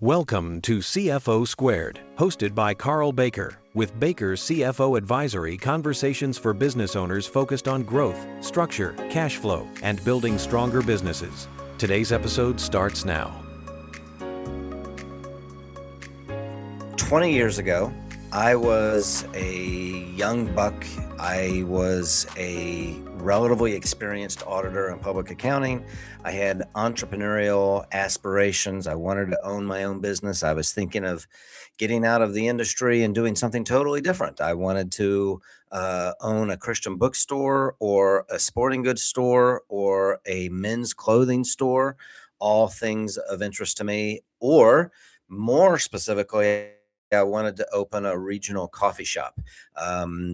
Welcome to CFO Squared, hosted by Karl Baker, with Baker's CFO Advisory conversations for business owners focused on growth, structure, cash flow, and building stronger businesses. Today's episode starts now. 20 years ago, I was a young buck. I was a relatively experienced auditor in public accounting. I had entrepreneurial aspirations. I wanted to own my own business. I was thinking of getting out of the industry and doing something totally different. I wanted to own a Christian bookstore or a sporting goods store or a men's clothing store, all things of interest to me. Or more specifically, I wanted to open a regional coffee shop.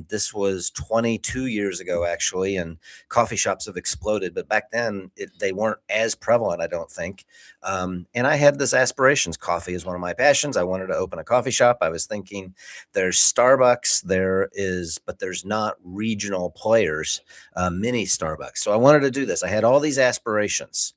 This was 22 years ago, actually, and coffee shops have exploded. But back then, they weren't as prevalent, I don't think. And I had this aspirations. Coffee is one of my passions. I wanted to open a coffee shop. I was thinking there's Starbucks, but there's not regional players, mini Starbucks. So I wanted to do this. I had all these aspirations.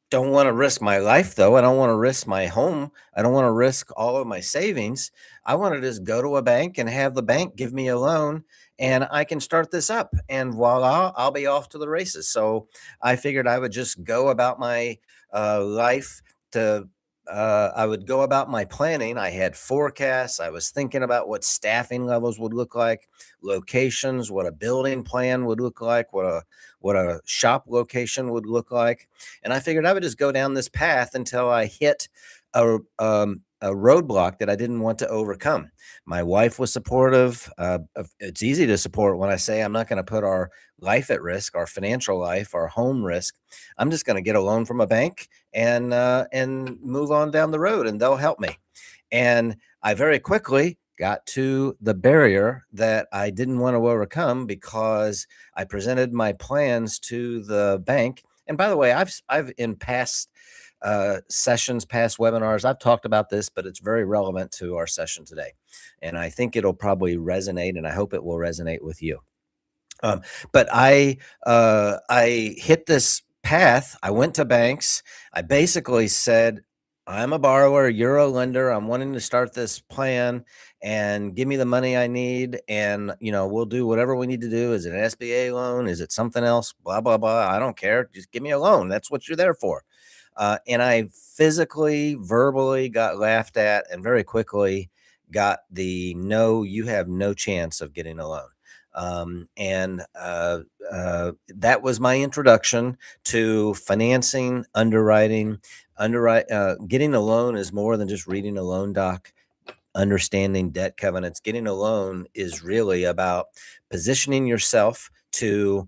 Don't want to risk my life, though. I don't want to risk my home. I don't want to risk all of my savings. I want to just go to a bank and have the bank give me a loan, and I can start this up. And voila, I'll be off to the races. So I figured I would just go about my life I would go about my planning. I had forecasts. I was thinking about what staffing levels would look like, locations, what a building plan would look like, what a shop location would look like. And I figured I would just go down this path until I hit a roadblock that I didn't want to overcome. My wife was supportive. It's easy to support when I say I'm not going to put our life at risk, our financial life, our home risk. I'm just going to get a loan from a bank and move on down the road, and they'll help me. And I very quickly got to the barrier that I didn't want to overcome because I presented my plans to the bank. And by the way, I've in past sessions, past webinars, I've talked about this, but it's very relevant to our session today. And I think it'll probably resonate, and I hope it will resonate with you. But I hit this path. I went to banks. I basically said, I'm a borrower, you're a lender. I'm wanting to start this plan and give me the money I need. And, we'll do whatever we need to do. Is it an SBA loan? Is it something else? Blah, blah, blah. I don't care. Just give me a loan. That's what you're there for. And I physically, verbally got laughed at and very quickly got the no, you have no chance of getting a loan. That was my introduction to financing, underwriting. Getting a loan is more than just reading a loan doc, understanding debt covenants. Getting a loan is really about positioning yourself to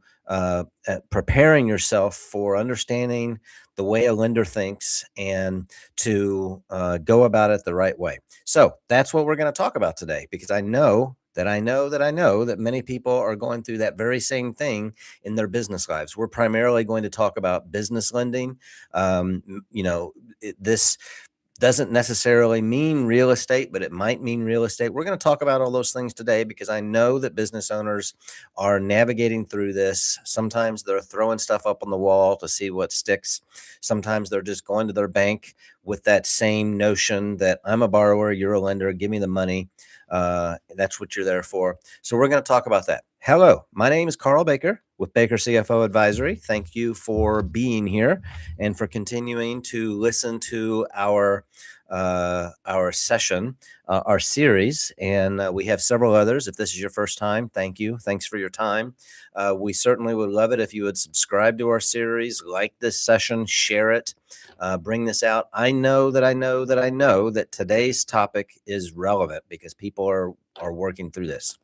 preparing yourself for understanding the way a lender thinks and to go about it the right way. So that's what we're going to talk about today, because I know that many people are going through that very same thing in their business lives. We're primarily going to talk about business lending. This doesn't necessarily mean real estate, but it might mean real estate. We're going to talk about all those things today because I know that business owners are navigating through this. Sometimes they're throwing stuff up on the wall to see what sticks. Sometimes they're just going to their bank with that same notion that I'm a borrower, you're a lender, give me the money. That's what you're there for. So we're going to talk about that. Hello, my name is Karl Baker with Baker CFO Advisory. Thank you for being here and for continuing to listen to our session, our series. And we have several others. If this is your first time, thank you. Thanks for your time. We certainly would love it if you would subscribe to our series, like this session, share it, bring this out. I know that today's topic is relevant because people are working through this.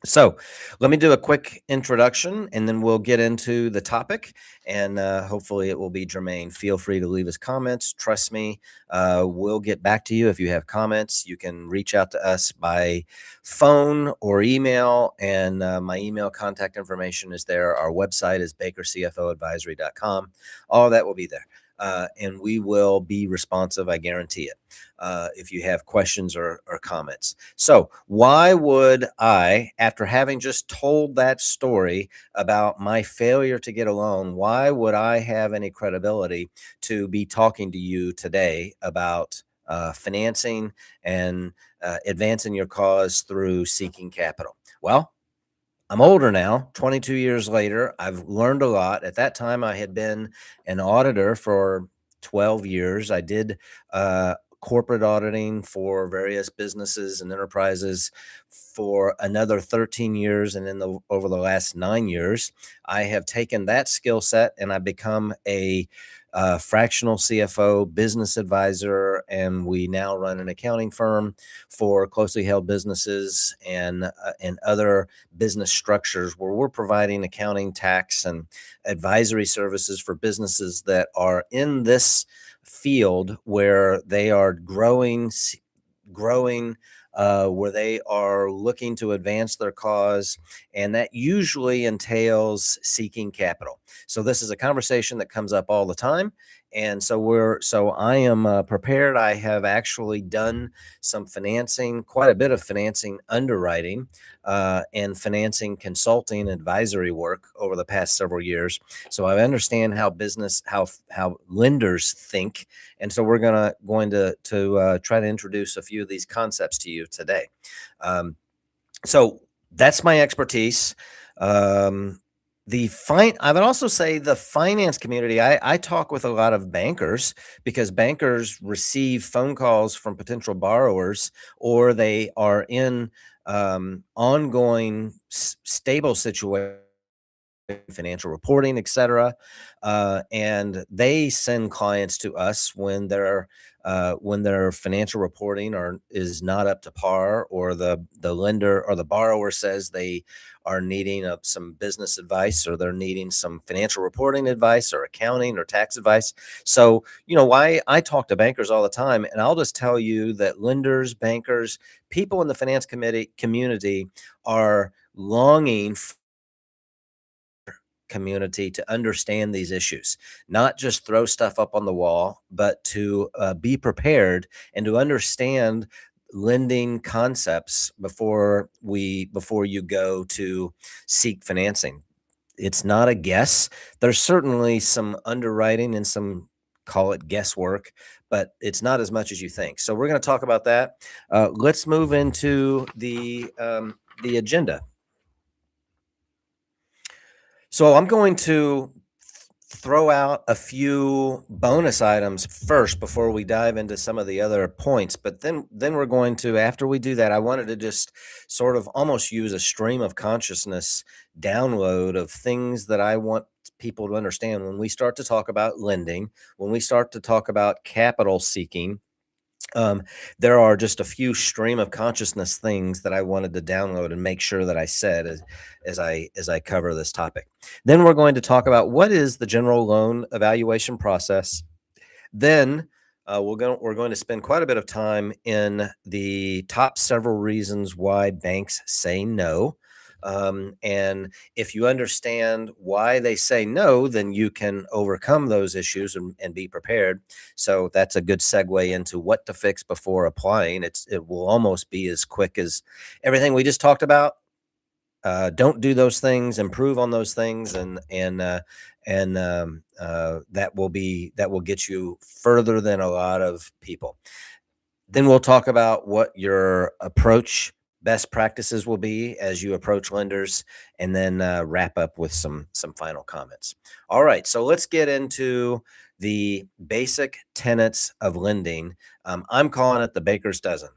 So let me do a quick introduction and then we'll get into the topic, and hopefully it will be germane. Feel free to leave us comments. Trust me, we'll get back to you. If you have comments, you can reach out to us by phone or email, and my email contact information is there. Our website is bakercfoadvisory.com. All of that will be there. And we will be responsive, I guarantee it, if you have questions or comments. So why would I, after having just told that story about my failure to get a loan, why would I have any credibility to be talking to you today about financing and advancing your cause through seeking capital. Well, I'm older now, 22 years later. I've learned a lot. At that time, I had been an auditor for 12 years. I did corporate auditing for various businesses and enterprises for another 13 years. And over the last 9 years, I have taken that skill set and I've become a fractional CFO, business advisor, and we now run an accounting firm for closely held businesses and other business structures where we're providing accounting, tax, and advisory services for businesses that are in this field where they are growing, where they are looking to advance their cause, and that usually entails seeking capital. So this is a conversation that comes up all the time, and so I am prepared. I have actually done some financing, quite a bit of financing underwriting, and financing consulting advisory work over the past several years. So I understand how lenders think, and so we're going to try to introduce a few of these concepts to you today. So that's my expertise. I would also say the finance community. I talk with a lot of bankers because bankers receive phone calls from potential borrowers, or they are in ongoing stable situations, financial reporting, etc. And they send clients to us when their financial reporting is not up to par, or the lender or the borrower says they are needing some business advice, or they're needing some financial reporting advice, or accounting or tax advice. So, why I talk to bankers all the time, and I'll just tell you that lenders, bankers, people in the finance community are longing community to understand these issues, not just throw stuff up on the wall, but to be prepared and to understand lending concepts before you go to seek financing. It's not a guess. There's certainly some underwriting and some, call it guesswork, but it's not as much as you think. So we're going to talk about that. Let's move into the agenda. So I'm going to throw out a few bonus items first before we dive into some of the other points. But then we're going to, after we do that, I wanted to just sort of almost use a stream of consciousness download of things that I want people to understand when we start to talk about lending, when we start to talk about capital seeking. There are just a few stream of consciousness things that I wanted to download and make sure that I said as I cover this topic. Then we're going to talk about what is the general loan evaluation process. Then we're going to spend quite a bit of time in the top several reasons why banks say no. And if you understand why they say no, then you can overcome those issues and be prepared. So that's a good segue into what to fix before applying. It will almost be as quick as everything we just talked about. Don't do those things, improve on those things, and that will get you further than a lot of people. Then we'll talk about what your approach best practices will be as you approach lenders, and then wrap up with some final comments. All right, so let's get into the basic tenets of lending. I'm calling it the baker's dozen.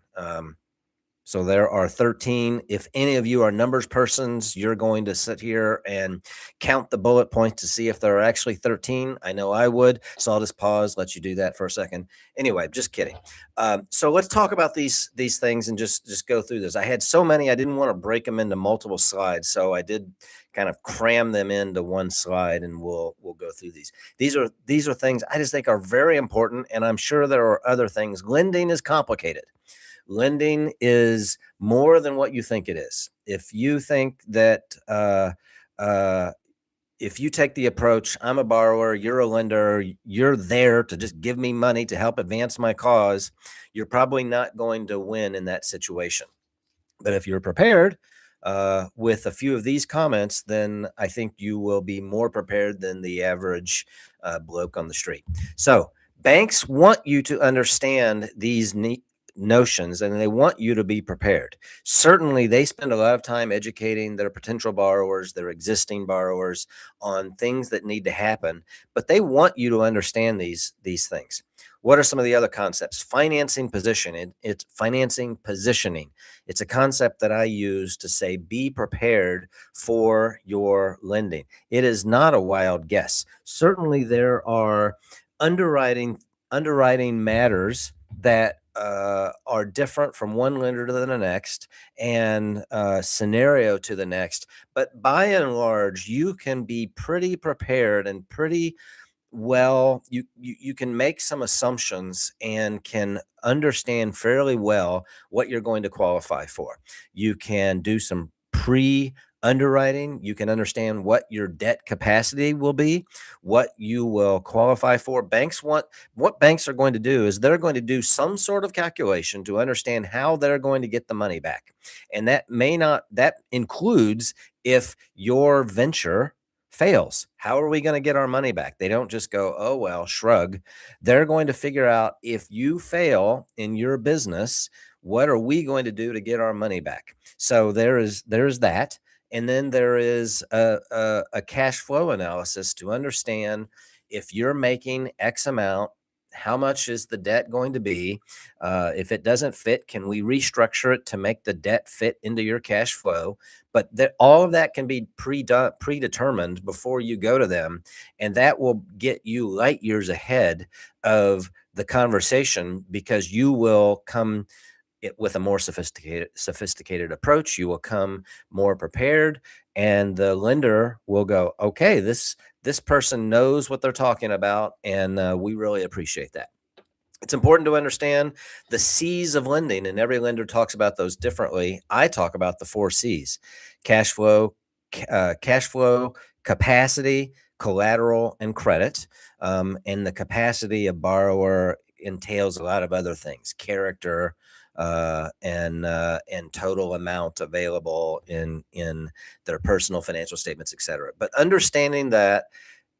So there are 13. If any of you are numbers persons, you're going to sit here and count the bullet points to see if there are actually 13. I know I would. So I'll just pause, let you do that for a second. Anyway, just kidding. So let's talk about these things and just go through this. I had so many, I didn't want to break them into multiple slides. So I did kind of cram them into one slide, and we'll go through these. These are things I just think are very important. And I'm sure there are other things. Lending is complicated. Lending is more than what you think it is. If you think that, if you take the approach, I'm a borrower, you're a lender, you're there to just give me money to help advance my cause, you're probably not going to win in that situation. But if you're prepared with a few of these comments, then I think you will be more prepared than the average bloke on the street. So Banks want you to understand these notions, and they want you to be prepared. Certainly, they spend a lot of time educating their potential borrowers, their existing borrowers, on things that need to happen, but they want you to understand these things. What are some of the other concepts? Financing position. It's financing positioning. It's a concept that I use to say be prepared for your lending. It is not a wild guess. Certainly, there are underwriting matters that are different from one lender to the next and scenario to the next. But by and large, you can be pretty prepared and pretty well, you can make some assumptions and can understand fairly well what you're going to qualify for. You can do some pre underwriting. You can understand what your debt capacity will be, what you will qualify for. What banks are going to do is they're going to do some sort of calculation to understand how they're going to get the money back. And that includes if your venture fails. How are we going to get our money back? They don't just go, oh, well, shrug. They're going to figure out, if you fail in your business, what are we going to do to get our money back? So there's that. And then there is a cash flow analysis to understand, if you're making X amount, how much is the debt going to be? If it doesn't fit, can we restructure it to make the debt fit into your cash flow? But all of that can be predetermined before you go to them, and that will get you light years ahead of the conversation, because you will come with a more sophisticated approach. You will come more prepared, and the lender will go, okay, this person knows what they're talking about, and we really appreciate that. It's important to understand the C's of lending, and every lender talks about those differently. I talk about the 4 C's: cash flow, capacity, collateral, and credit. And the capacity of borrower entails a lot of other things: character, and total amount available in their personal financial statements, etc. But understanding that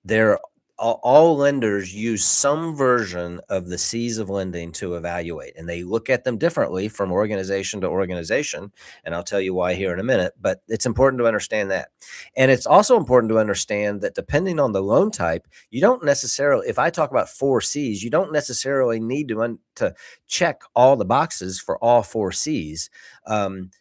there all lenders use some version of the C's of lending to evaluate, and they look at them differently from organization to organization. And I'll tell you why here in a minute, but it's important to understand that. And it's also important to understand that depending on the loan type, you don't necessarily, if I talk about 4 C's, you don't necessarily need to check all the boxes for all 4 C's.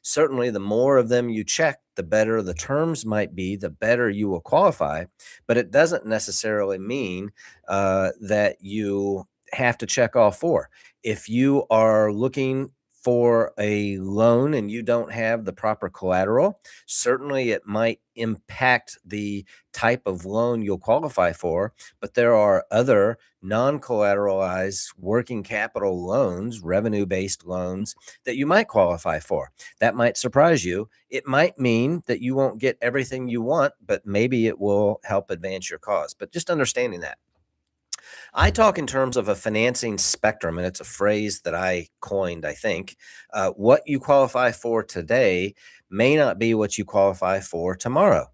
Certainly, the more of them you check, the better the terms might be, the better you will qualify. But it doesn't necessarily mean that you have to check all 4. If you are looking for a loan and you don't have the proper collateral, certainly it might impact the type of loan you'll qualify for. But there are other non-collateralized working capital loans, revenue-based loans, that you might qualify for. That might surprise you. It might mean that you won't get everything you want, but maybe it will help advance your cause. But just understanding that. I talk in terms of a financing spectrum, and it's a phrase that I coined, I think. What you qualify for today may not be what you qualify for tomorrow.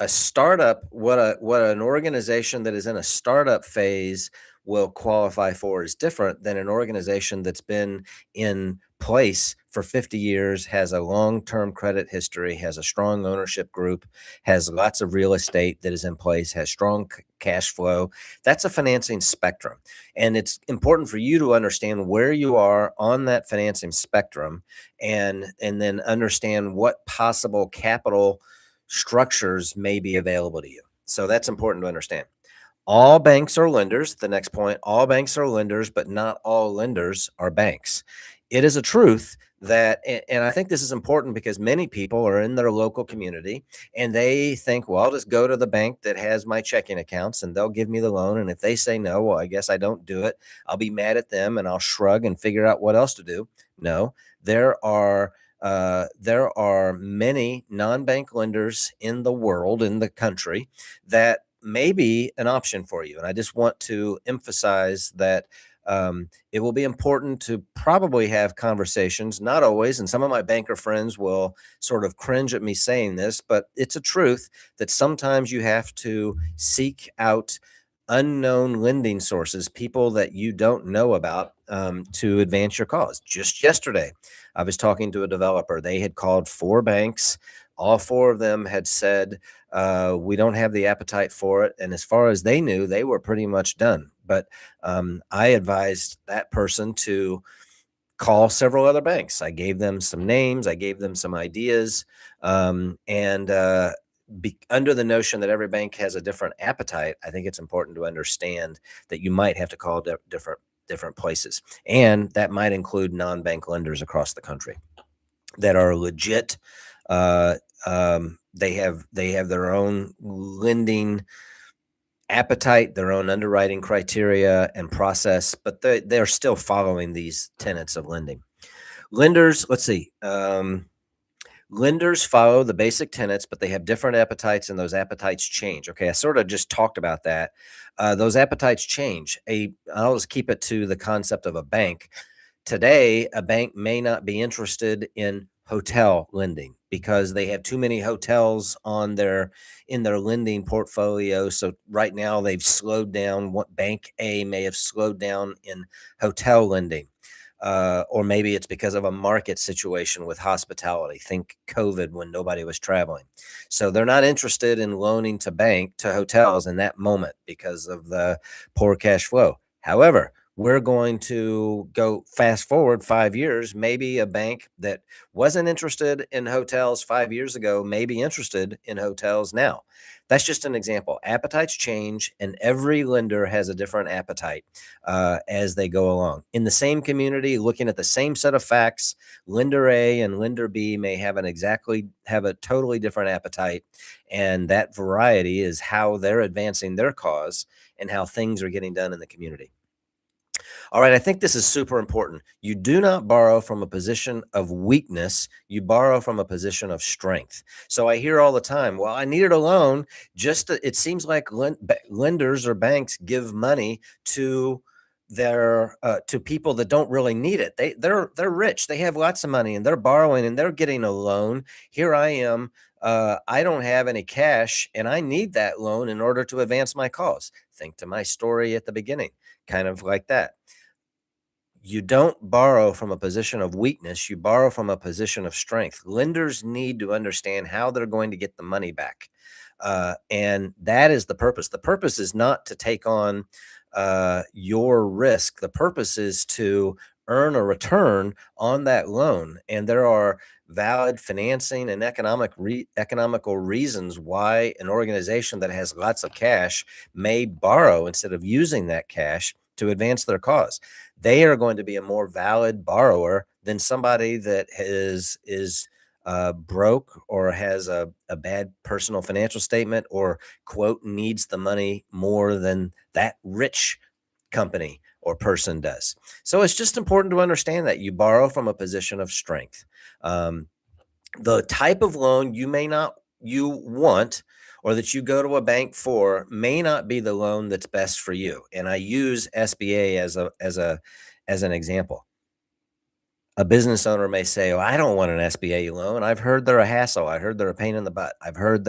A startup, what an organization that is in a startup phase will qualify for is different than an organization that's been in place for 50 years, has a long-term credit history, has a strong ownership group, has lots of real estate that is in place, has strong cash flow. That's a financing spectrum. And it's important for you to understand where you are on that financing spectrum, and then understand what possible capital structures may be available to you. So that's important to understand. All banks are lenders. The next point: all banks are lenders, but not all lenders are banks. It is a truth that, and I think this is important because many people are in their local community and they think, well, I'll just go to the bank that has my checking accounts and they'll give me the loan. And if they say no, well, I guess I don't do it. I'll be mad at them and I'll shrug and figure out what else to do. No, there are many non-bank lenders in the world, in the country, that may be an option for you. And I just want to emphasize that it will be important to probably have conversations, not always. And some of my banker friends will sort of cringe at me saying this, but it's a truth that sometimes you have to seek out unknown lending sources, people that you don't know about, to advance your cause. Just yesterday, I was talking to a developer. They had called 4 banks. All 4 of them had said, we don't have the appetite for it. And as far as they knew, they were pretty much done. But I advised that person to call several other banks. I gave them some names, I gave them some ideas, and under the notion that every bank has a different appetite, I think it's important to understand that you might have to call different places, and that might include non-bank lenders across the country that are legit. They have their own lending appetite, their own underwriting criteria and process, but they're still following these tenets of lending. Lenders, let's see. Lenders follow the basic tenets, but they have different appetites, and those appetites change. Okay, I sort of just talked about that. Those appetites change. I'll just keep it to the concept of a bank. Today, a bank may not be interested in hotel lending because they have too many hotels in their lending portfolio. So right now they've slowed down. What bank A may have slowed down in hotel lending. Or maybe it's because of a market situation with hospitality. Think COVID when nobody was traveling. So they're not interested in loaning to hotels in that moment because of the poor cash flow. However, we're going to go fast forward 5 years. Maybe a bank that wasn't interested in hotels 5 years ago may be interested in hotels now. That's just an example. Appetites change, and every lender has a different appetite as they go along. In the same community, looking at the same set of facts, lender A and lender B may have a totally different appetite, and that variety is how they're advancing their cause and how things are getting done in the community. All right, I think this is super important. You do not borrow from a position of weakness. You borrow from a position of strength. So I hear all the time, well, I needed a loan. It seems like lenders or banks give money to to people that don't really need it. They're rich. They have lots of money and they're borrowing and they're getting a loan. Here I am. I don't have any cash and I need that loan in order to advance my cause. Think to my story at the beginning, kind of like that. You don't borrow from a position of weakness. You borrow from a position of strength. Lenders need to understand how they're going to get the money back. And that is the purpose. The purpose is not to take on your risk. The purpose is to earn a return on that loan. And there are valid financing and economical reasons why an organization that has lots of cash may borrow instead of using that cash to advance their cause. They are going to be a more valid borrower than somebody that is broke or has a bad personal financial statement or, quote, needs the money more than that rich company or person does. So it's just important to understand that you borrow from a position of strength. The type of loan you want or that you go to a bank for may not be the loan that's best for you. And I use SBA as an example. A business owner may say, "Oh, I don't want an SBA loan. I've heard they're a hassle. I heard they're a pain in the butt. I heard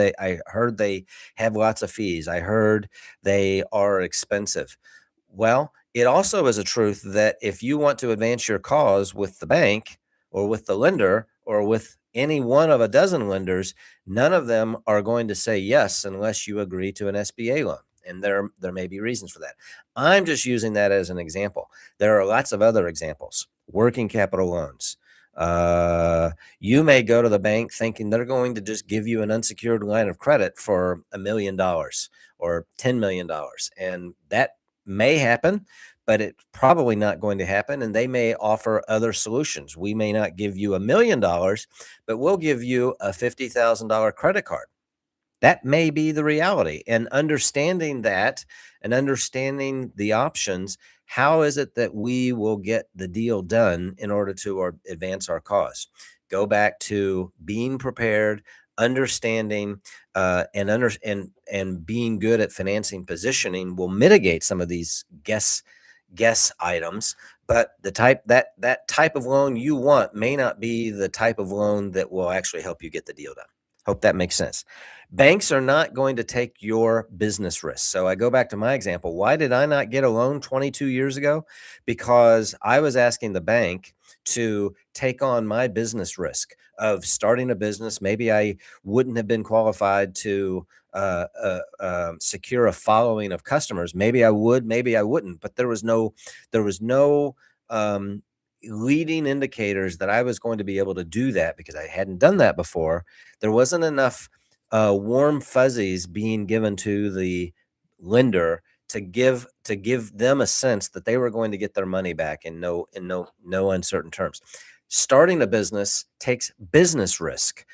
they have lots of fees. I heard they are expensive." Well, it also is a truth that if you want to advance your cause with the bank or with the lender or with any one of a dozen lenders, none of them are going to say yes unless you agree to an SBA loan. And there may be reasons for that. I'm just using that as an example. There are lots of other examples. Working capital loans. You may go to the bank thinking they're going to just give you an unsecured line of credit for $1 million or $10 million. And that may happen, but it's probably not going to happen. And they may offer other solutions. We may not give you $1 million, but we'll give you a $50,000 credit card. That may be the reality. And understanding that and understanding the options, how is it that we will get the deal done in order to advance our cause? Go back to being prepared, understanding, and being good at financing positioning will mitigate some of these guess items. But that type of loan you want may not be the type of loan that will actually help you get the deal done. Hope that makes sense. Banks are not going to take your business risk. So I go back to my example. Why did I not get a loan 22 years ago? Because I was asking the bank to take on my business risk of starting a business. Maybe I wouldn't have been qualified to secure a following of customers. Maybe I would, maybe I wouldn't. But there was no um, leading indicators that I was going to be able to do that because I hadn't done that before. There wasn't enough warm fuzzies being given to the lender to give them a sense that they were going to get their money back in no uncertain terms. Starting a business takes business risk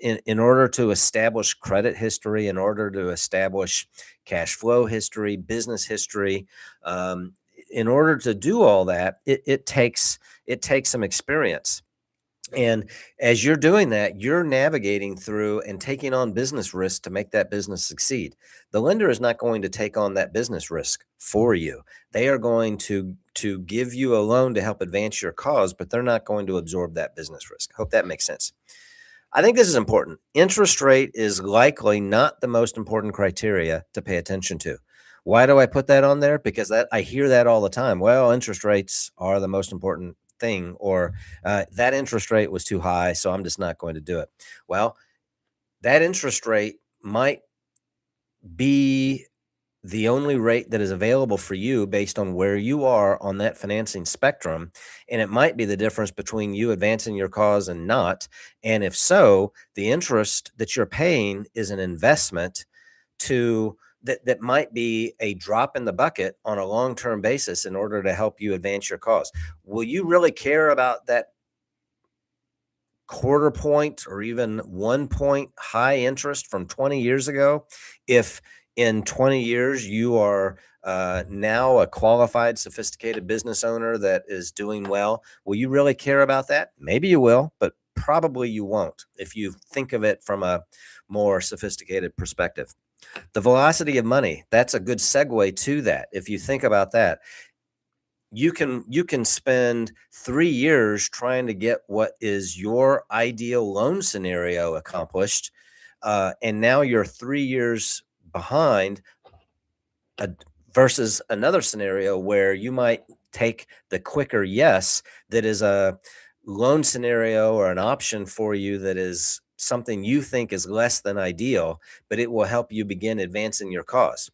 in order to establish credit history, in order to establish cash flow history, business history. In order to do all that, it takes some experience. And as you're doing that, you're navigating through and taking on business risk to make that business succeed. The lender is not going to take on that business risk for you. They are going to give you a loan to help advance your cause, but they're not going to absorb that business risk. Hope that makes sense. I think this is important. Interest rate is likely not the most important criteria to pay attention to. Why do I put that on there? Because I hear that all the time. Well, interest rates are the most important thing, or that interest rate was too high, so I'm just not going to do it. Well, that interest rate might be the only rate that is available for you based on where you are on that financing spectrum. And it might be the difference between you advancing your cause and not. And if so, the interest that you're paying is an investment that might be a drop in the bucket on a long-term basis in order to help you advance your cause. Will you really care about that quarter point or even 1 point high interest from 20 years ago if in 20 years you are now a qualified, sophisticated business owner that is doing well? Will you really care about that? Maybe you will, but probably you won't if you think of it from a more sophisticated perspective. The velocity of money, that's a good segue to that. If you think about that, you can spend 3 years trying to get what is your ideal loan scenario accomplished, and now you're 3 years behind, uh, versus another scenario where you might take the quicker yes that is a loan scenario or an option for you that is something you think is less than ideal, but it will help you begin advancing your cause.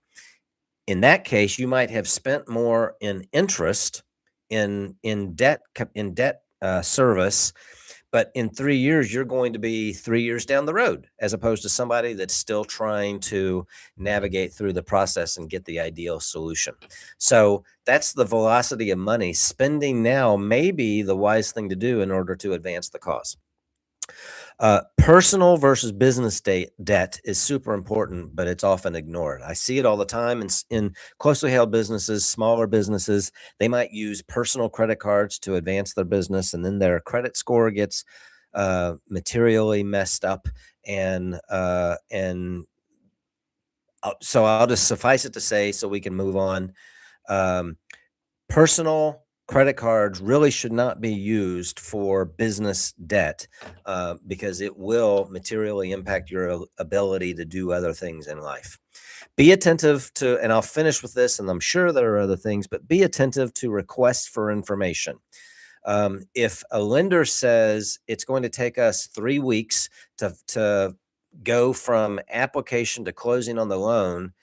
In that case, you might have spent more in interest, in debt service, but in 3 years, you're going to be 3 years down the road, as opposed to somebody that's still trying to navigate through the process and get the ideal solution. So that's the velocity of money. Spending now may be the wise thing to do in order to advance the cause. Personal versus business debt is super important, but it's often ignored. I see it all the time in closely held businesses, smaller businesses. They might use personal credit cards to advance their business, and then their credit score gets materially messed up. So I'll just suffice it to say, so we can move on. Um, Personal credit cards really should not be used for business debt, because it will materially impact your ability to do other things in life. Be attentive to, and I'll finish with this, and I'm sure there are other things, but be attentive to requests for information. If a lender says it's going to take us 3 weeks to go from application to closing on the loan,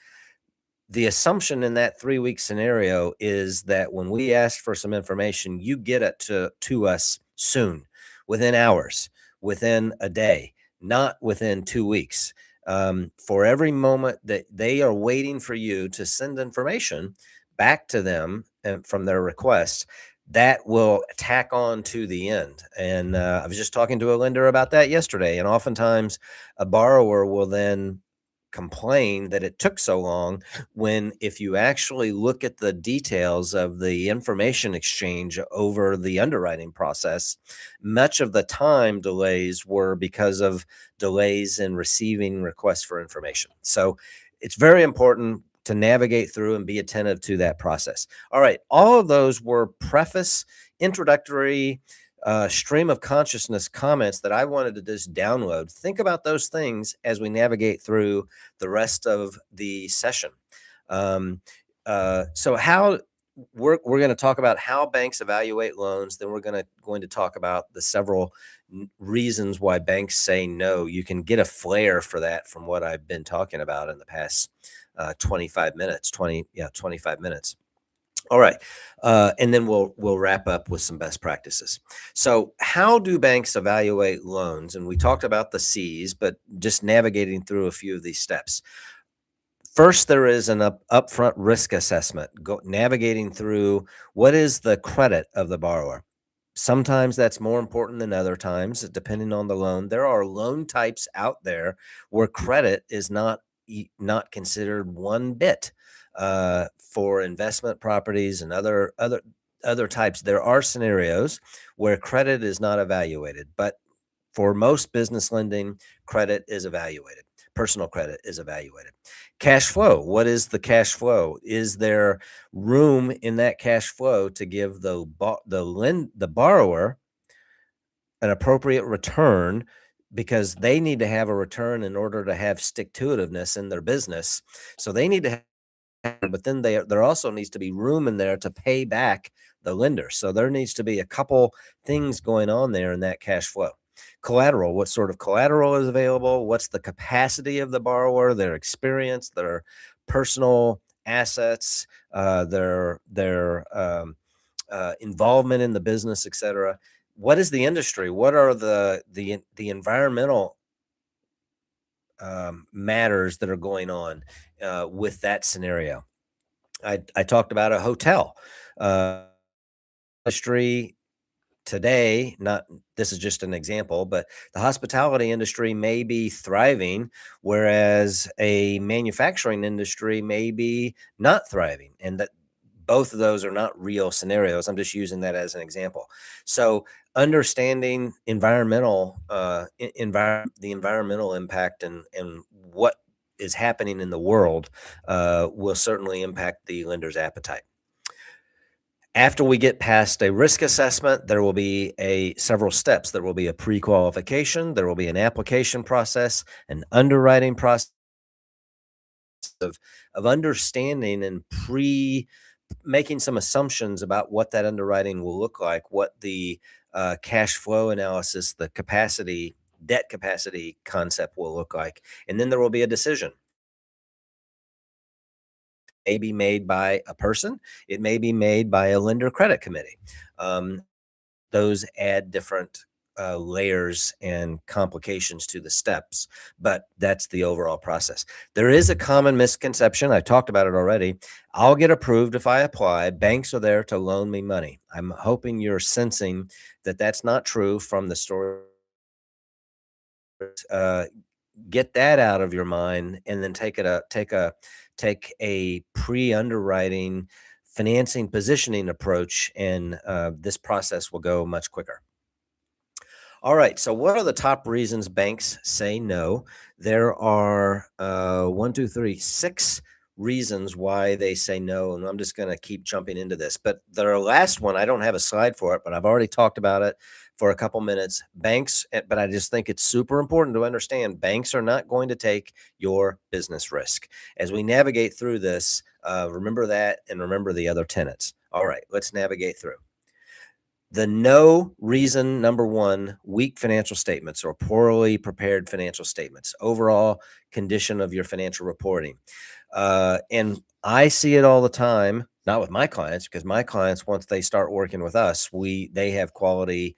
the assumption in that 3 week scenario is that when we ask for some information, you get it to us soon, within hours, within a day, not within 2 weeks. For every moment that they are waiting for you to send information back to them from their request, that will tack on to the end. And I was just talking to a lender about that yesterday. And oftentimes a borrower will then complain that it took so long, when if you actually look at the details of the information exchange over the underwriting process, much of the time delays were because of delays in receiving requests for information. So it's very important to navigate through and be attentive to that process. All right, all of those were introductory stream of consciousness comments that I wanted to just download. Think about those things as we navigate through the rest of the session. Um, so how we're going to talk about how banks evaluate loans. Then we're going to talk about the several reasons why banks say no. You can get a flair for that from what I've been talking about in the past 25 minutes. 25 minutes. All right, and then we'll wrap up with some best practices. So, how do banks evaluate loans? And we talked about the C's, but just navigating through a few of these steps. First, there is an upfront risk assessment, navigating through what is the credit of the borrower. Sometimes that's more important than other times, depending on the loan. There are loan types out there where credit is not considered one bit. For investment properties and other types, there are scenarios where credit is not evaluated, but for most business lending, credit is evaluated. Personal credit is evaluated. Cash flow. What is the cash flow? Is there room in that cash flow to give the borrower an appropriate return, because they need to have a return in order to have stick-to-itiveness in their business. So they need to have, but then there also needs to be room in there to pay back the lender. So there needs to be a couple things going on there in that cash flow. Collateral. What sort of collateral is available? What's the capacity of the borrower, their experience, their personal assets, their involvement in the business, etc. What is the industry? What are the environmental matters that are going on with that scenario? I talked about a hotel industry today. Not This is just an example, but the hospitality industry may be thriving, whereas a manufacturing industry may be not thriving, and that both of those are not real scenarios. I'm just using that as an example. So understanding the environmental impact and what is happening in the world will certainly impact the lender's appetite. After we get past a risk assessment, there will be several steps. There will be a pre-qualification, there will be an application process, an underwriting process of understanding and making some assumptions about what that underwriting will look like, what the cash flow analysis, the debt capacity concept will look like. And then there will be a decision. May be made by a person. It may be made by a lender credit committee. Those add different layers and complications to the steps, but that's the overall process. There is a common misconception. I talked about it already. I'll get approved if I apply. Banks are there to loan me money. I'm hoping you're sensing that that's not true from the story. Get that out of your mind, and then take a pre-underwriting financing positioning approach, and this process will go much quicker. All right. So, what are the top reasons banks say no? There are 6 reasons why they say no, and I'm just going to keep jumping into this. But the last one, I don't have a slide for it, but I've already talked about it for a couple minutes. But I just think it's super important to understand banks are not going to take your business risk. As we navigate through this, remember that and remember the other tenets. All right, let's navigate through. The no reason number one: weak financial statements or poorly prepared financial statements, overall condition of your financial reporting. And I see it all the time, not with my clients, because my clients, once they start working with us, they have quality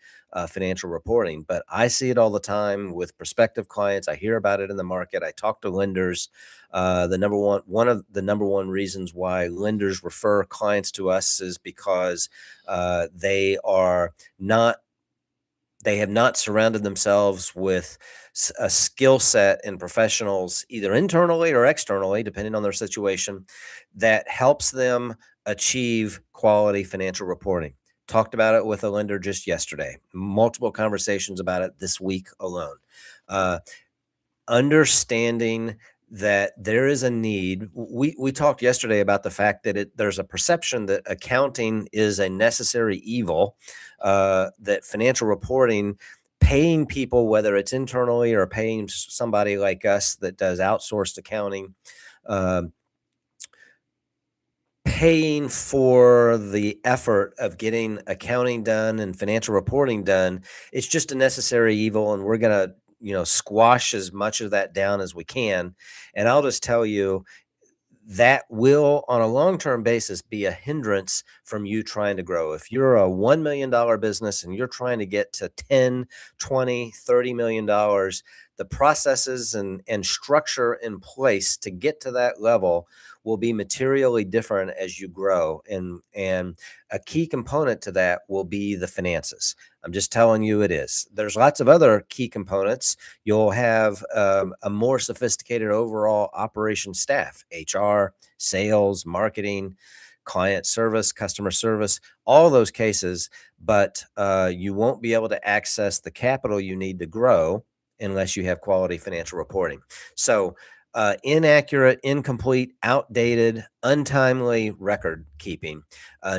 financial reporting. But I see it all the time with prospective clients. I hear about it in the market. I talk to lenders. One of the number one reasons why lenders refer clients to us is because they have not surrounded themselves with a skill set and professionals, either internally or externally, depending on their situation, that helps them achieve quality financial reporting. Talked about it with a lender just yesterday. Multiple conversations about it this week alone. Understanding that there is a need. We talked yesterday about the fact that there's a perception that accounting is a necessary evil, that financial reporting, paying people, whether it's internally or paying somebody like us that does outsourced accounting, um, paying for the effort of getting accounting done and financial reporting done, it's just a necessary evil, and we're going to squash as much of that down as we can. And I'll just tell you, that will, on a long-term basis, be a hindrance from you trying to grow. If you're a $1 million business and you're trying to get to 10, 20, $30 million, the processes and structure in place to get to that level will be materially different as you grow. And a key component to that will be the finances. I'm just telling you it is. There's lots of other key components. You'll have a more sophisticated overall operation staff, HR, sales, marketing, client service, customer service, all those cases, but you won't be able to access the capital you need to grow unless you have quality financial reporting. So inaccurate, incomplete, outdated, untimely record keeping,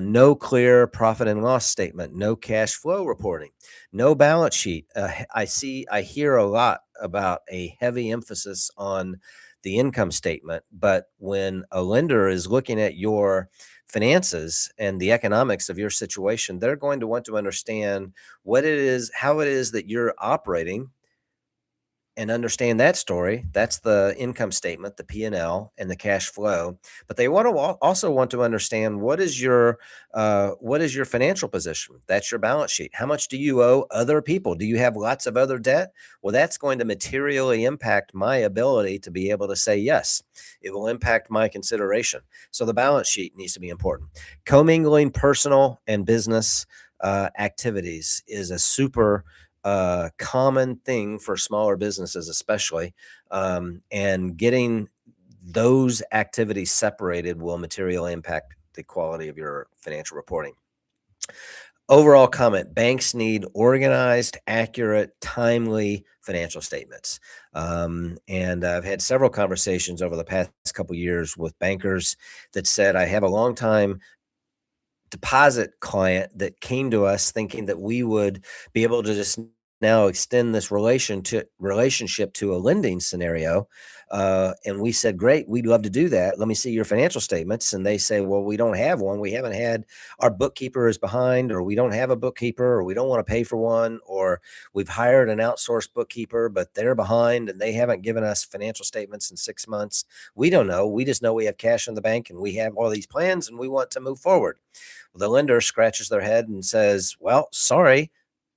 no clear profit and loss statement, no cash flow reporting, no balance sheet. I hear a lot about a heavy emphasis on the income statement, but when a lender is looking at your finances and the economics of your situation, they're going to want to understand what it is, how it is that you're operating, and understand that story. That's the income statement, the P&L, and the cash flow. But they want to also want to understand what is your financial position. That's your balance sheet. How much do you owe other people? Do you have lots of other debt? Well, that's going to materially impact my ability to be able to say yes. It will impact my consideration. So the balance sheet needs to be important. Commingling personal and business activities is a super common thing for smaller businesses, especially, and getting those activities separated will materially impact the quality of your financial reporting. Overall comment: banks need organized, accurate, timely financial statements. And I've had several conversations over the past couple years with bankers that said, I have a long time deposit client that came to us thinking that we would be able to just now extend this relationship to a lending scenario. And we said, great, we'd love to do that. Let me see your financial statements. And they say, well, we don't have one. We haven't had, our bookkeeper is behind, or we don't have a bookkeeper, or we don't want to pay for one, or we've hired an outsourced bookkeeper, but they're behind and they haven't given us financial statements in 6 months. We don't know. We just know we have cash in the bank and we have all these plans and we want to move forward. Well, the lender scratches their head and says, well, sorry,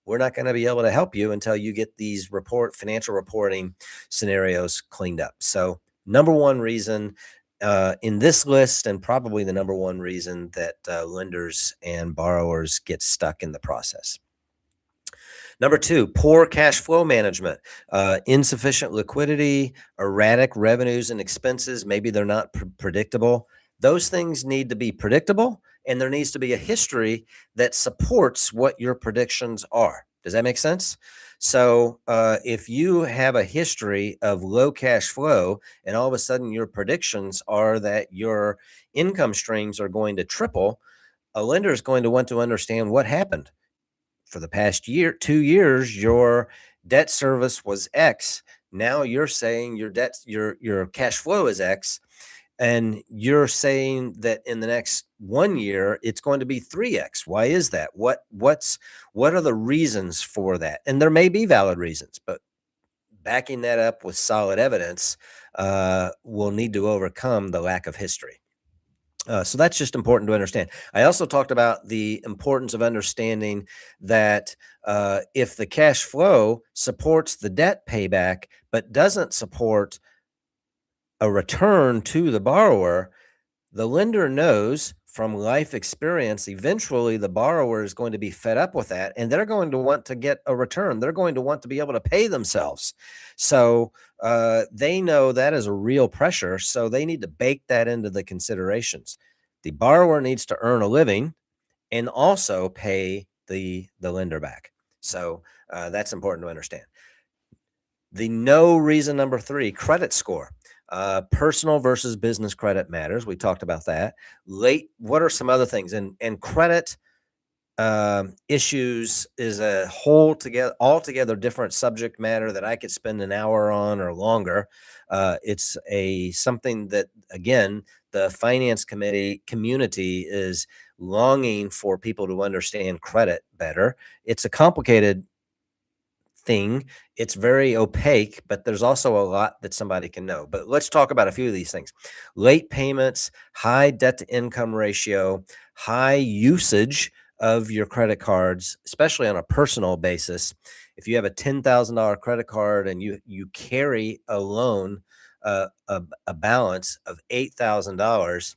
we're not going to be able to help you until you get these financial reporting scenarios cleaned up. So number one reason in this list, and probably the number one reason that lenders and borrowers get stuck in the process. Number two, poor cash flow management, insufficient liquidity, erratic revenues and expenses. Maybe they're not predictable. Those things need to be predictable, and there needs to be a history that supports what your predictions are. Does that make sense? So if you have a history of low cash flow and all of a sudden your predictions are that your income streams are going to triple, a lender is going to want to understand what happened. For the past year, 2 years, your debt service was X. Now you're saying your cash flow is X, and you're saying that in the next 1 year it's going to be 3X. Why is that? What are the reasons for that? And there may be valid reasons, but backing that up with solid evidence will need to overcome the lack of history. So that's just important to understand. I also talked about the importance of understanding that if the cash flow supports the debt payback, but doesn't support a return to the borrower, the lender knows from life experience, eventually the borrower is going to be fed up with that, and they're going to want to get a return. They're going to want to be able to pay themselves. So they know that is a real pressure. So they need to bake that into the considerations. The borrower needs to earn a living and also pay the lender back. So that's important to understand. The no reason number three, credit score. Personal versus business credit matters. We talked about that. Late. What are some other things? And credit issues is a altogether different subject matter that I could spend an hour on or longer. It's something that, again, the finance community is longing for people to understand credit better. It's a complicated thing. It's very opaque, but there's also a lot that somebody can know. But let's talk about a few of these things. Late payments, high debt to income ratio, high usage of your credit cards, especially on a personal basis. If you have a $10,000 credit card and you carry a loan, a balance of $8,000,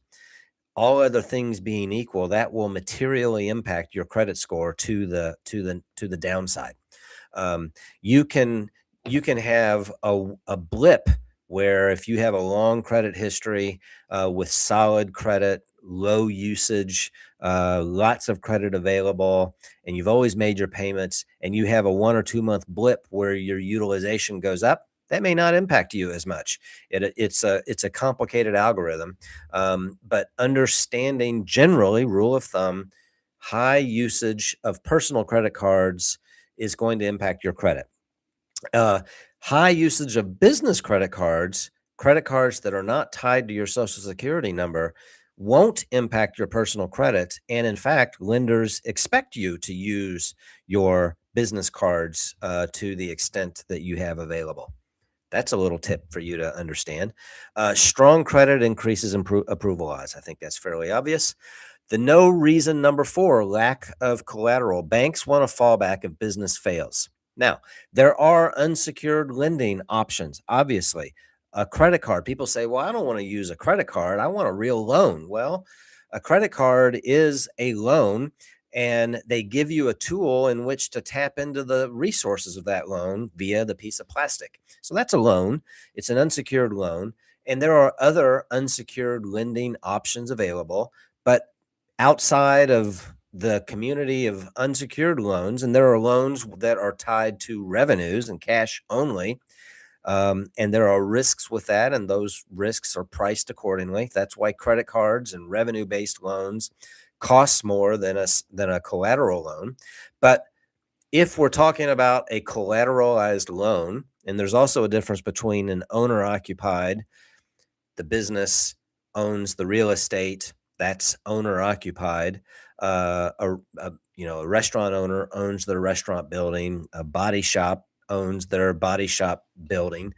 all other things being equal, that will materially impact your credit score to the downside. Um, you can have a blip where, if you have a long credit history with solid credit, low usage, lots of credit available, and you've always made your payments, and you have a 1 or 2 month blip where your utilization goes up, that may not impact you as much. It's a complicated algorithm, but understanding, generally, rule of thumb, high usage of personal credit cards is going to impact your credit. Uh, High usage of business credit cards that are not tied to your social security number, won't impact your personal credit. And in fact, lenders expect you to use your business cards to the extent that you have available. That's a little tip for you to understand. Strong credit increases approval odds. I think that's fairly obvious. The no reason number 4, lack of collateral. Banks want a fallback if business fails. Now, there are unsecured lending options, obviously. A credit card. People say, well, I don't want to use a credit card. I want a real loan. Well, a credit card is a loan, and they give you a tool in which to tap into the resources of that loan via the piece of plastic. So that's a loan. It's an unsecured loan. And there are other unsecured lending options available. But outside of the community of unsecured loans, and there are loans that are tied to revenues and cash only, and there are risks with that, and those risks are priced accordingly. That's why credit cards and revenue-based loans costs more than a collateral loan. But if we're talking about a collateralized loan, and there's also a difference between an owner-occupied, the business owns the real estate, that's owner occupied. A restaurant owner owns their restaurant building. A body shop owns their body shop building.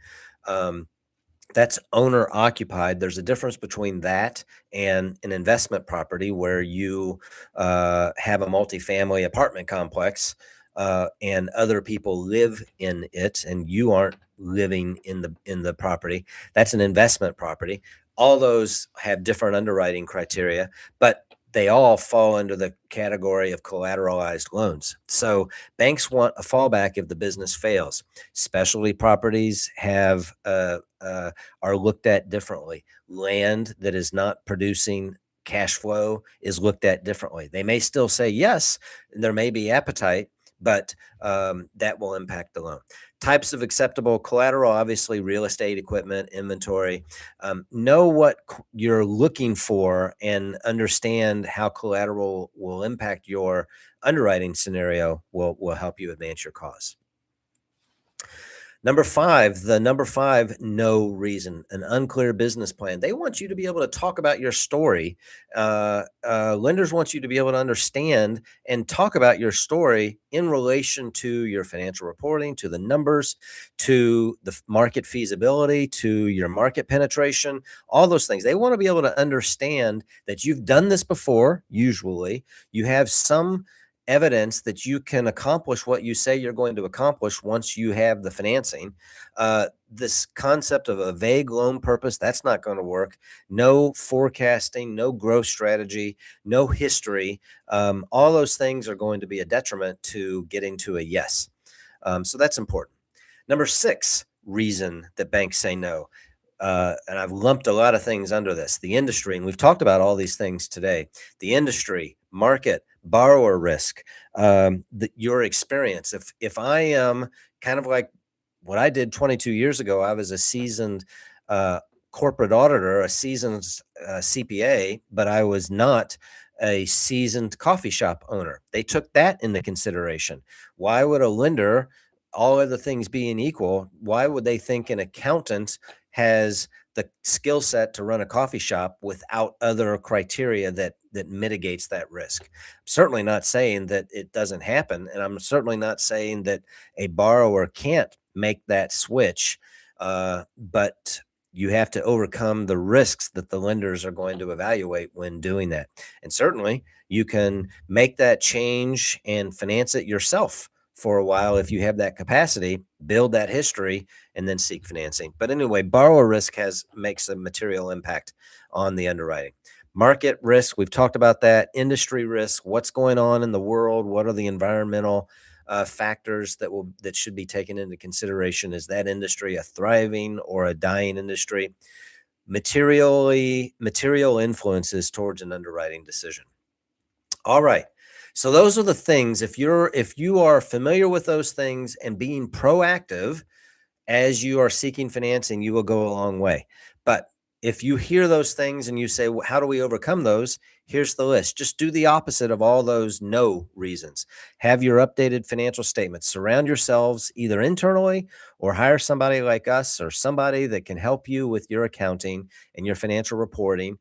That's owner occupied. There's a difference between that and an investment property where you have a multifamily apartment complex and other people live in it, and you aren't living in the property. That's an investment property. All those have different underwriting criteria, but they all fall under the category of collateralized loans. So banks want a fallback if the business fails. Specialty properties are looked at differently. Land that is not producing cash flow is looked at differently. They may still say yes, there may be appetite, but that will impact the loan. Types of acceptable collateral, obviously real estate, equipment, inventory. Know what you're looking for and understand how collateral will impact your underwriting scenario will help you advance your cause. Number 5, no reason, an unclear business plan. They want you to be able to talk about your story. Lenders want you to be able to understand and talk about your story in relation to your financial reporting, to the numbers, to the market feasibility, to your market penetration, all those things. They want to be able to understand that you've done this before. Usually, you have some evidence that you can accomplish what you say you're going to accomplish once you have the financing. This concept of a vague loan purpose, that's not going to work. No forecasting, no growth strategy, no history. All those things are going to be a detriment to getting to a yes. So that's important. Number 6 reason that banks say no. And I've lumped a lot of things under this. The industry, and we've talked about all these things today. The industry, market, borrower risk, your experience. If I am kind of like what I did 22 years ago, I was a seasoned corporate auditor, a seasoned CPA, but I was not a seasoned coffee shop owner. They took that into consideration. Why would a lender, all other things being equal, why would they think an accountant has the skill set to run a coffee shop without other criteria that mitigates that risk? I'm certainly not saying that it doesn't happen, and I'm certainly not saying that a borrower can't make that switch, but you have to overcome the risks that the lenders are going to evaluate when doing that. And certainly you can make that change and finance it yourself for a while if you have that capacity, build that history, and then seek financing. But anyway, borrower risk makes a material impact on the underwriting. Market risk, we've talked about that. Industry risk, what's going on in the world, what are the environmental factors that should be taken into consideration? Is that industry a thriving or a dying industry? Material influences towards an underwriting decision. All right. So those are the things. If you are familiar with those things and being proactive as you are seeking financing, you will go a long way. But if you hear those things and you say, well, how do we overcome those? Here's the list. Just do the opposite of all those no reasons. Have your updated financial statements. Surround yourselves either internally or hire somebody like us or somebody that can help you with your accounting and your financial reporting,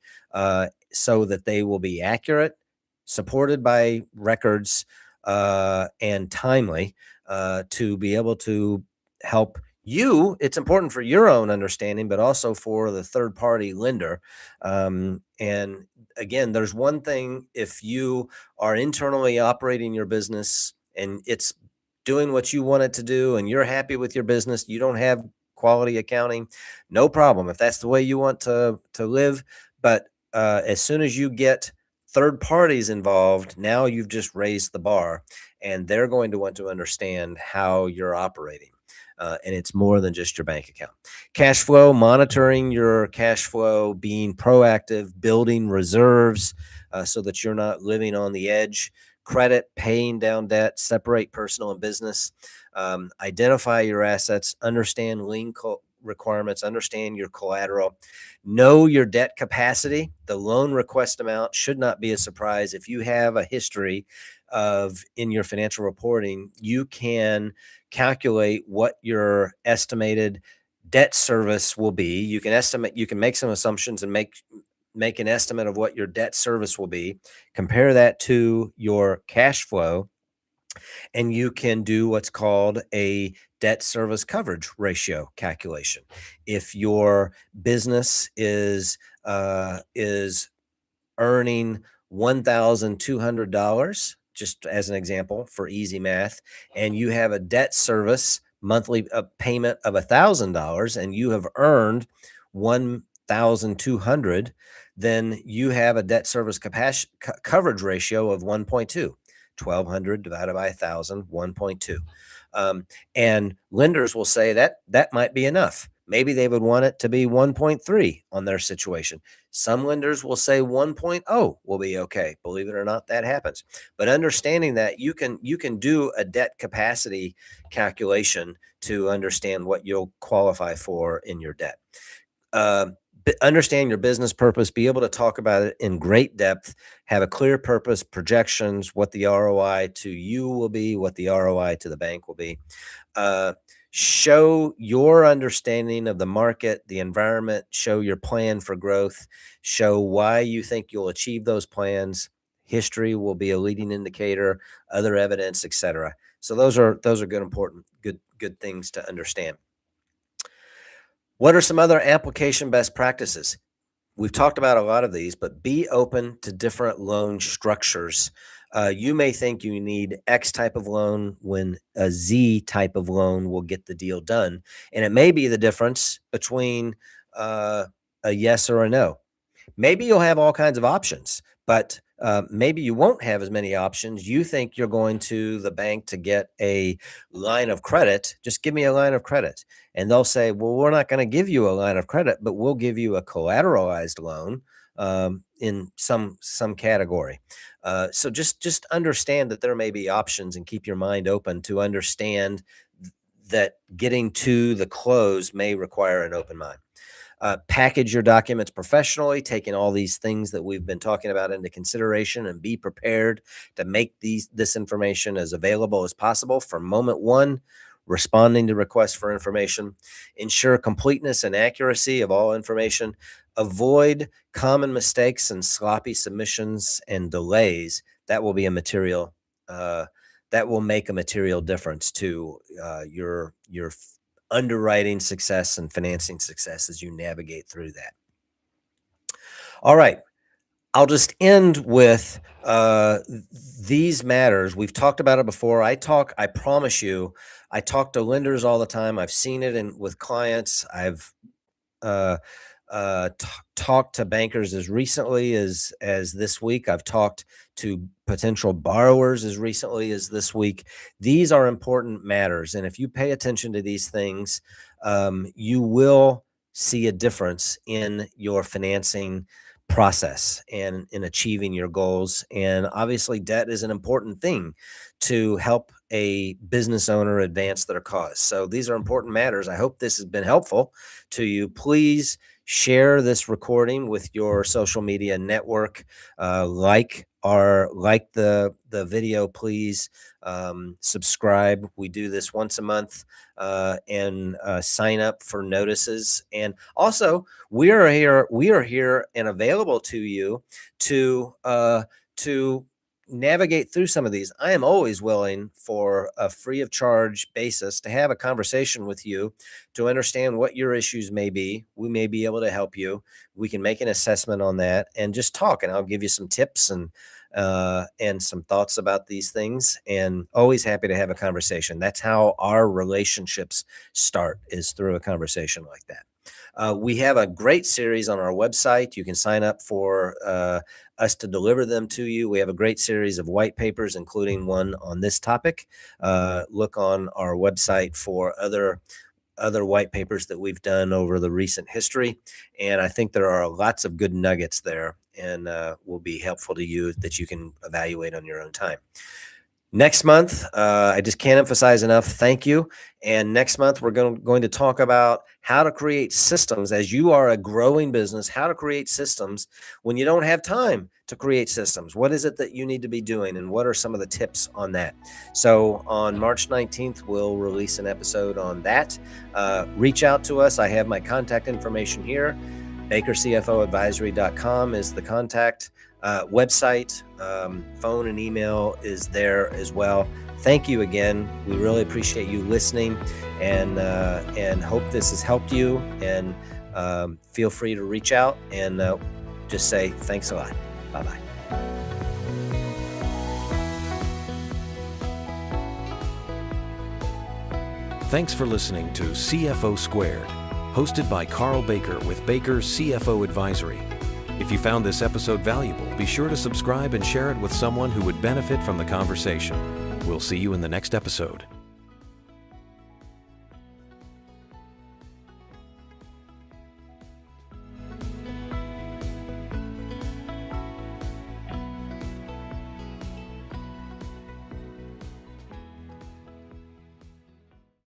so that they will be accurate, supported by records, and timely, to be able to help you. It's important for your own understanding, but also for the third party lender. And again, there's one thing if you are internally operating your business and it's doing what you want it to do and you're happy with your business, you don't have quality accounting, no problem if that's the way you want to live. But as soon as you get third parties involved, now you've just raised the bar and they're going to want to understand how you're operating. And it's more than just your bank account. Cash flow, monitoring your cash flow, being proactive, building reserves so that you're not living on the edge. Credit, paying down debt, separate personal and business. Identify your assets, understand lien requirements, understand your collateral, know your debt capacity. The loan request amount should not be a surprise. If you have a history of in your financial reporting, you can calculate what your estimated debt service will be. You can make some assumptions and make an estimate of what your debt service will be, compare that to your cash flow, and you can do what's called a debt service coverage ratio calculation. If your business is earning $1,200, just as an example for easy math, and you have a debt service monthly payment of $1,000 and you have earned 1,200, then you have a debt service coverage ratio of 1.2. 1,200 divided by 1,000, 1.2. And lenders will say that might be enough. Maybe they would want it to be 1.3 on their situation. Some lenders will say 1.0 will be okay. Believe it or not, that happens. But understanding that you can do a debt capacity calculation to understand what you'll qualify for in your debt. Understand your business purpose, be able to talk about it in great depth, have a clear purpose, projections, what the ROI to you will be, what the ROI to the bank will be. Show your understanding of the market, the environment, show your plan for growth, show why you think you'll achieve those plans. History will be a leading indicator, other evidence, etc. So those are good, important, good things to understand. What are some other application best practices? We've talked about a lot of these, but be open to different loan structures. You may think you need X type of loan when a Z type of loan will get the deal done. And it may be the difference between a yes or a no. Maybe you'll have all kinds of options, but maybe you won't have as many options. You think you're going to the bank to get a line of credit. Just give me a line of credit. And they'll say, well, we're not going to give you a line of credit, but we'll give you a collateralized loan in some category. So just understand that there may be options and keep your mind open to understand that getting to the close may require an open mind. package your documents professionally, taking all these things that we've been talking about into consideration, and be prepared to make this information as available as possible from moment one, responding to requests for information. Ensure completeness and accuracy of all information. Avoid common mistakes and sloppy submissions and delays. That will be a material that will make a material difference to your underwriting success and financing success as you navigate through that. All right. I'll just end with these matters. We've talked about it before. I promise you, I talk to lenders all the time. I've seen it with clients. I've talked to bankers as recently as this week. I've talked to potential borrowers as recently as this week. These are important matters. And if you pay attention to these things, you will see a difference in your financing process and in achieving your goals. And obviously, debt is an important thing to help a business owner advance their cause. So these are important matters. I hope this has been helpful to you. Please share this recording with your social media network. Like the video, please. Subscribe. We do this once a month, and sign up for notices. And also, we are here and available to you to navigate through some of these. I am always willing, for a free of charge basis, to have a conversation with you to understand what your issues may be. We may be able to help you. We can make an assessment on that and just talk, and I'll give you some tips and some thoughts about these things, and always happy to have a conversation. That's how our relationships start, is through a conversation like that. We have a great series on our website. You can sign up for us to deliver them to you. We have a great series of white papers, including one on this topic. Look on our website for other white papers that we've done over the recent history. And I think there are lots of good nuggets there, and will be helpful to you that you can evaluate on your own time. Next month, I just can't emphasize enough, thank you. And next month, we're going to talk about how to create systems as you are a growing business, how to create systems when you don't have time to create systems. What is it that you need to be doing, and what are some of the tips on that? So on March 19th, we'll release an episode on that. Reach out to us. I have my contact information here. BakerCFOadvisory.com is the contact website. Phone and email is there as well. Thank you again. We really appreciate you listening, and hope this has helped you. And feel free to reach out and just say thanks a lot. Bye-bye. Thanks for listening to CFO Squared, hosted by Karl Baker with Baker's CFO Advisory. If you found this episode valuable, be sure to subscribe and share it with someone who would benefit from the conversation. We'll see you in the next episode.